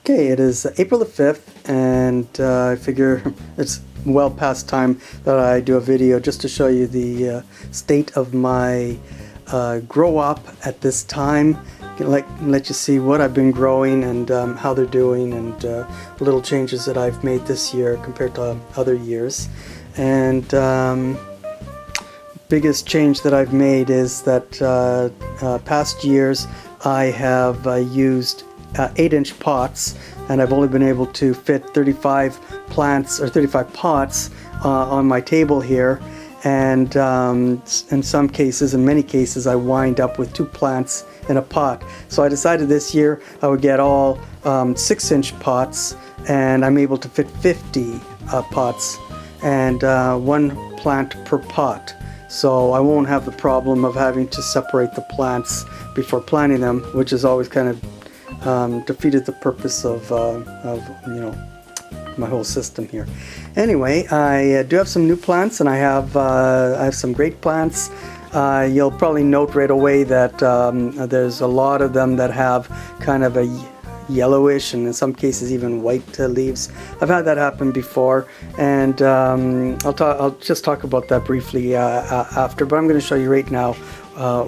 Okay, it is April the 5th, and I figure it's well past time that I do a video just to show you the state of my grow up at this time. Let you see what I've been growing and how they're doing, and the little changes that I've made this year compared to other years. And biggest change that I've made is that past years I have used 8-inch pots, and I've only been able to fit 35 plants or 35 pots on my table here, and in some cases, in many cases, I wind up with 2 plants in a pot. So I decided this year I would get all 6-inch pots, and I'm able to fit 50 pots and 1 plant per pot. So I won't have the problem of having to separate the plants before planting them, which is always kind of defeated the purpose of you know, my whole system here. Anyway, I do have some new plants, and I have some great plants. You'll probably note right away that there's a lot of them that have kind of a yellowish and in some cases even white leaves. I've had that happen before, and I'll just talk about that briefly after, but I'm going to show you right now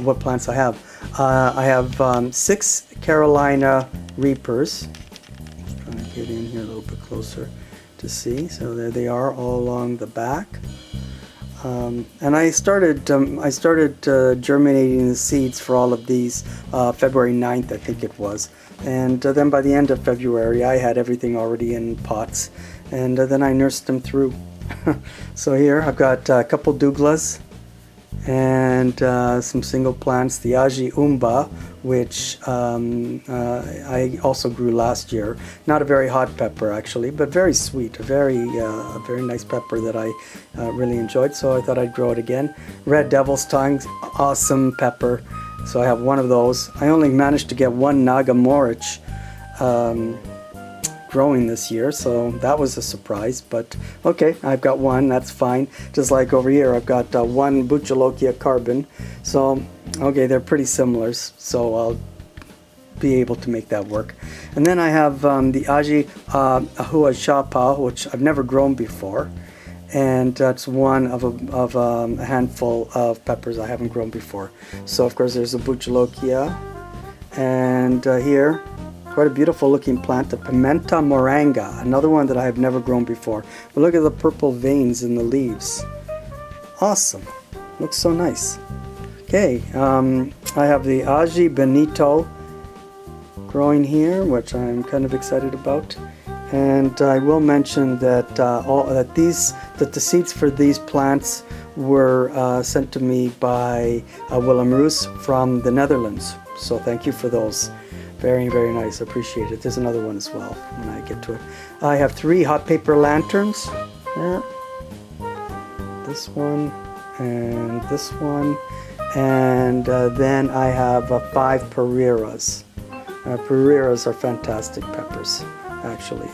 what plants I have. I have 6 Carolina Reapers. Just trying to get in here a little bit closer to see. So there they are, all along the back. And I started germinating the seeds for all of these February 9th, I think it was. And then by the end of February, I had everything already in pots, and then I nursed them through. So here I've got a couple Douglas and some single plants, the Aji Umba, which I also grew last year. Not a very hot pepper actually, but very sweet, a very nice pepper that I really enjoyed, so I thought I'd grow it again. Red Devil's Tongue, awesome pepper, so I have 1 of those. I only managed to get 1 Nagamorich growing this year, so that was a surprise, but okay, I've got 1, that's fine. Just like over here, I've got 1 Buchalokia carbon, so okay, they're pretty similar, so I'll be able to make that work. And then I have the Aji Ahua Shapa, which I've never grown before, and that's one of a handful of peppers I haven't grown before. So of course there's a Buchalokia, and here, quite a beautiful looking plant, the Pimenta Moranga, another one that I have never grown before. But look at the purple veins in the leaves. Awesome, looks so nice. Okay, I have the Aji Benito growing here, which I'm kind of excited about. And I will mention that the seeds for these plants were sent to me by Willem Roos from the Netherlands. So thank you for those. Very, very nice. Appreciate it. There's another one as well when I get to it. I have 3 hot paper lanterns. There. This one and this one. And then I have 5 Pereiras. Pereiras are fantastic peppers, actually.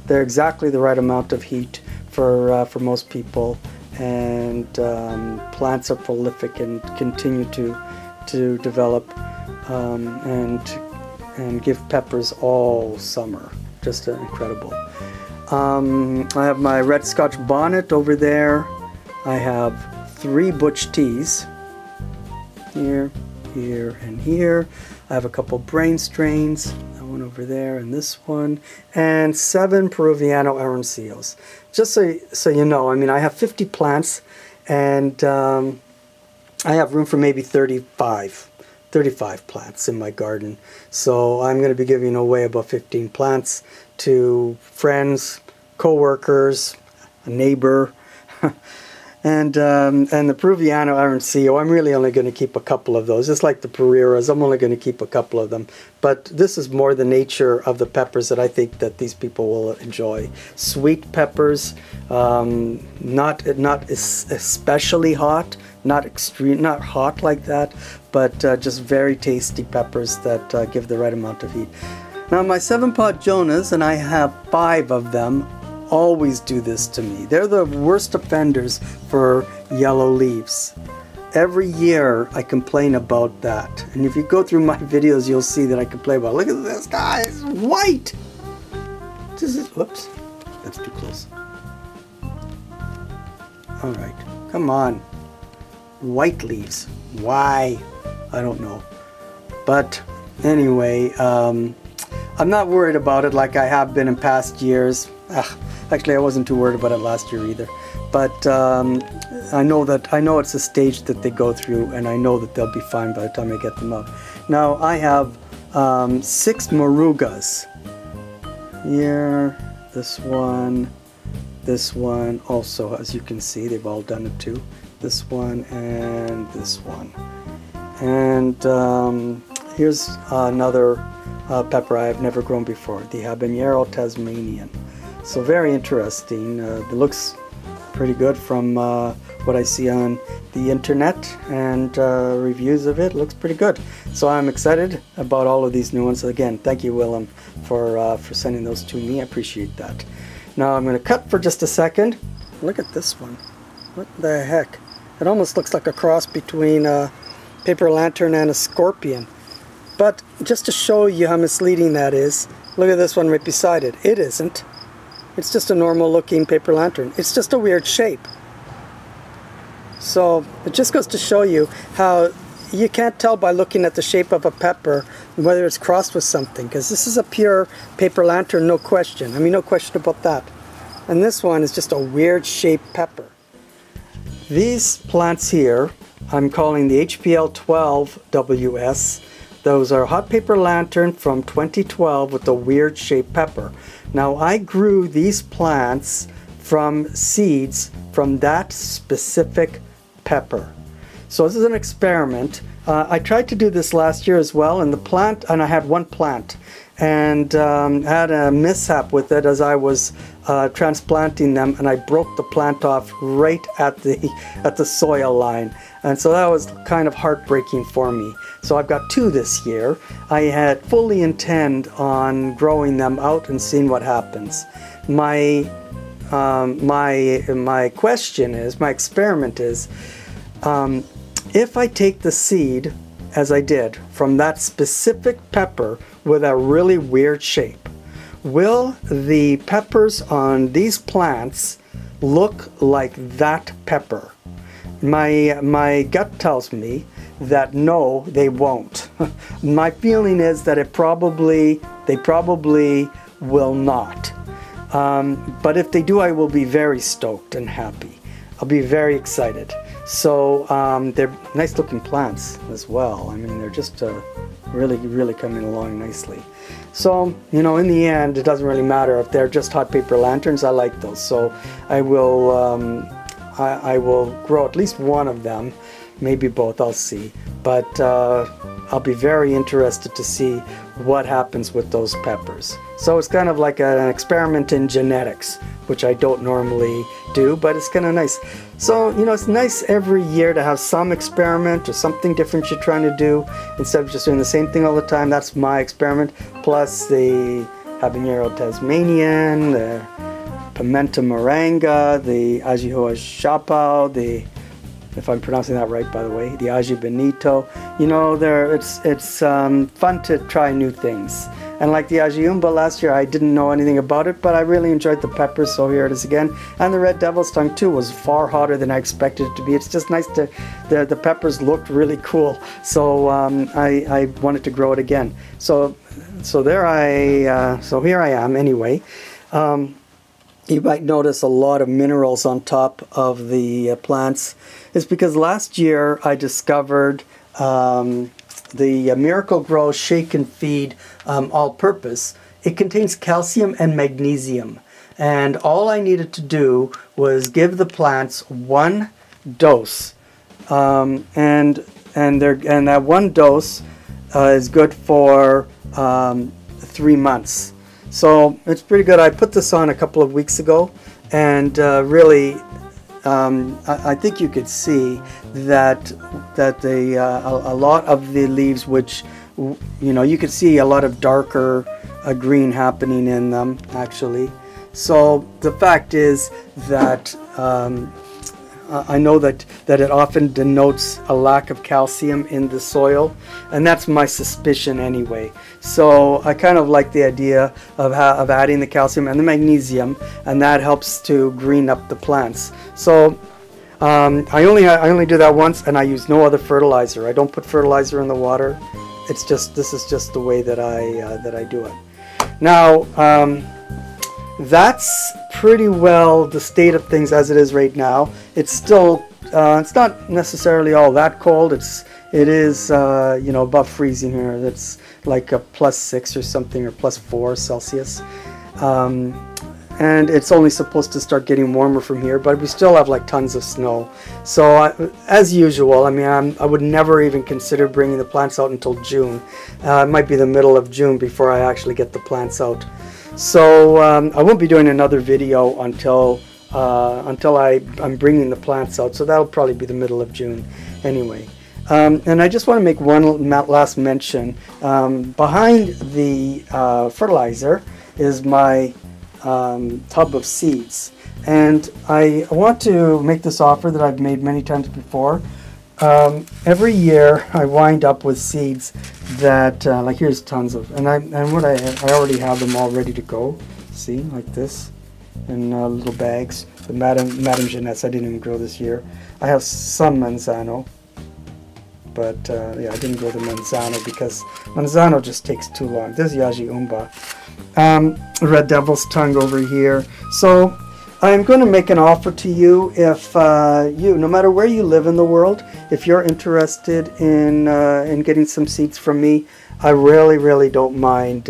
They're exactly the right amount of heat for most people, and plants are prolific and continue to develop and give peppers all summer. Just incredible. I have my red Scotch bonnet over there. I have 3 butch teas. Here, here, and here. I have a couple brain strains. That one over there and this one. And 7 Peruviano Arancillos. Just so you know, I mean, I have 50 plants, and I have room for maybe 35 plants in my garden. So I'm going to be giving away about 15 plants to friends, co-workers, a neighbor, and the Peruviano Arancillo, I'm really only going to keep a couple of those. Just like the Pereiras, I'm only going to keep a couple of them. But this is more the nature of the peppers that I think that these people will enjoy. Sweet peppers, not especially hot, not extreme, not hot like that, but just very tasty peppers that give the right amount of heat. Now my 7-pot Jonas, and I have 5 of them, always do this to me. They're the worst offenders for yellow leaves. every year I complain about that. And if you go through my videos, you'll see that I complain about, look at this guy, it's white. This is, whoops, that's too close. All right, come on. White leaves, why? I don't know. But anyway, I'm not worried about it like I have been in past years. Actually, I wasn't too worried about it last year either. But I know it's a stage that they go through, and I know that they'll be fine by the time I get them out. Now I have 6 morugas. Here, this one also, as you can see, they've all done it too. This one and this one. And here's another pepper I have never grown before, the habanero Tasmanian. So very interesting. It looks pretty good from what I see on the internet, and reviews of it looks pretty good. So I'm excited about all of these new ones. Again, thank you, Willem, for sending those to me. I appreciate that. Now I'm going to cut for just a second. Look at this one. What the heck? It almost looks like a cross between a paper lantern and a scorpion. But just to show you how misleading that is, look at this one right beside it. It isn't. It's just a normal looking paper lantern. It's just a weird shape. So it just goes to show you how you can't tell by looking at the shape of a pepper whether it's crossed with something, because this is a pure paper lantern, no question. I mean, no question about that. And this one is just a weird shaped pepper. These plants here, I'm calling the HPL 12 WS. Those are hot paper lantern from 2012 with a weird shaped pepper. Now I grew these plants from seeds from that specific pepper. So this is an experiment. I tried to do this last year as well, and I had one plant, and had a mishap with it as I was transplanting them, and I broke the plant off right at the soil line, and so that was kind of heartbreaking for me. So I've got 2 this year. I had fully intend on growing them out and seeing what happens. My question is, my experiment is, if I take the seed, as I did, from that specific pepper with a really weird shape, will the peppers on these plants look like that pepper? My gut tells me that no, they won't. My feeling is that they probably will not. But if they do, I will be very stoked and happy. I'll be very excited. So they're nice looking plants as well. I mean, they're just really coming along nicely. So, you know, in the end, it doesn't really matter if they're just hot paper lanterns. I like those. So I will grow at least one of them, maybe both, I'll see. But I'll be very interested to see what happens with those peppers. So it's kind of like an experiment in genetics, which I don't normally do, but it's kind of nice. So, you know, it's nice every year to have some experiment or something different you're trying to do instead of just doing the same thing all the time. That's my experiment, plus the habanero Tasmanian, the pimenta moranga, the ajiho chapao, if I'm pronouncing that right, by the way, the aji benito. You know, it's fun to try new things. And like the ajiumba last year, I didn't know anything about it, but I really enjoyed the peppers, so here it is again. And the red devil's tongue too was far hotter than I expected it to be. It's just nice to, the peppers looked really cool, so I wanted to grow it again. So here I am anyway. You might notice a lot of minerals on top of the plants. It's because last year I discovered the Miracle Grow Shake and Feed all-purpose. It contains calcium and magnesium, and all I needed to do was give the plants 1 dose, and that 1 dose is good for 3 months. So it's pretty good. I put this on a couple of weeks ago, and really, I think you could see that a lot of the leaves, which, you know, you could see a lot of darker green happening in them actually. So the fact is that I know that it often denotes a lack of calcium in the soil, and that's my suspicion anyway. So I kind of like the idea of adding the calcium and the magnesium, and that helps to green up the plants. So I only do that once, and I use no other fertilizer. I don't put fertilizer in the water. It's just, this is just the way that I do it. Now that's pretty well the state of things as it is right now. It's still it's not necessarily all that cold. It is you know, above freezing here. It's like a +6 or something, or +4 Celsius. And it's only supposed to start getting warmer from here, but we still have like tons of snow. So as usual, I mean, I would never even consider bringing the plants out until June. It might be the middle of June before I actually get the plants out. So I won't be doing another video until I'm bringing the plants out. So that'll probably be the middle of June anyway. And I just want to make one last mention. Behind the fertilizer is my tub of seeds, and I want to make this offer that I've made many times before. Every year I wind up with seeds that like, here's tons of, and I already have them all ready to go. See, like this, in little bags. The Madame Jeunesse I didn't even grow this year. I have some Manzano, but yeah, I didn't grow the Manzano because Manzano just takes too long. There's Yaji Umba. Red Devil's Tongue over here. So I'm going to make an offer to you. If no matter where you live in the world, if you're interested in getting some seeds from me, I really don't mind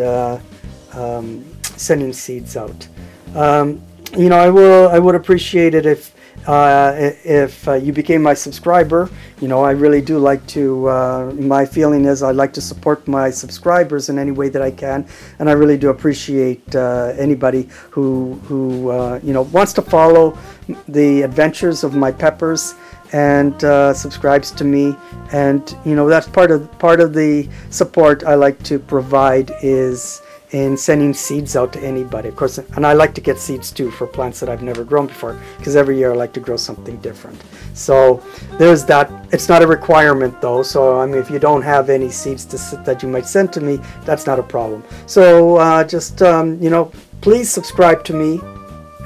sending seeds out. You know, I would appreciate it if you became my subscriber. You know, I really do like to, my feeling is I like to support my subscribers in any way that I can, and I really do appreciate anybody who you know, wants to follow the adventures of my peppers and subscribes to me. And you know, that's part of the support I like to provide, is in sending seeds out to anybody, of course. And I like to get seeds too for plants that I've never grown before, because every year I like to grow something different. So there's that. It's not a requirement though, so I mean, if you don't have any seeds that you might send to me, that's not a problem. So just you know, please subscribe to me,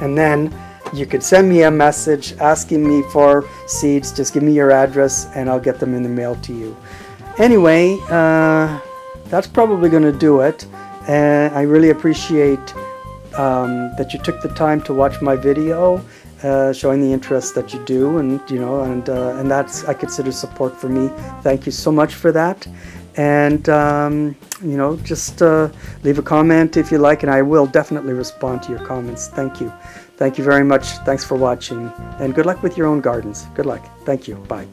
and then you could send me a message asking me for seeds. Just give me your address and I'll get them in the mail to you. Anyway, that's probably going to do it. And I really appreciate that you took the time to watch my video, showing the interest that you do, and you know, and that's, I consider, support for me. Thank you so much for that. And you know, just leave a comment if you like, and I will definitely respond to your comments. Thank you. Thank you very much. Thanks for watching, and good luck with your own gardens. Good luck. Thank you. Bye.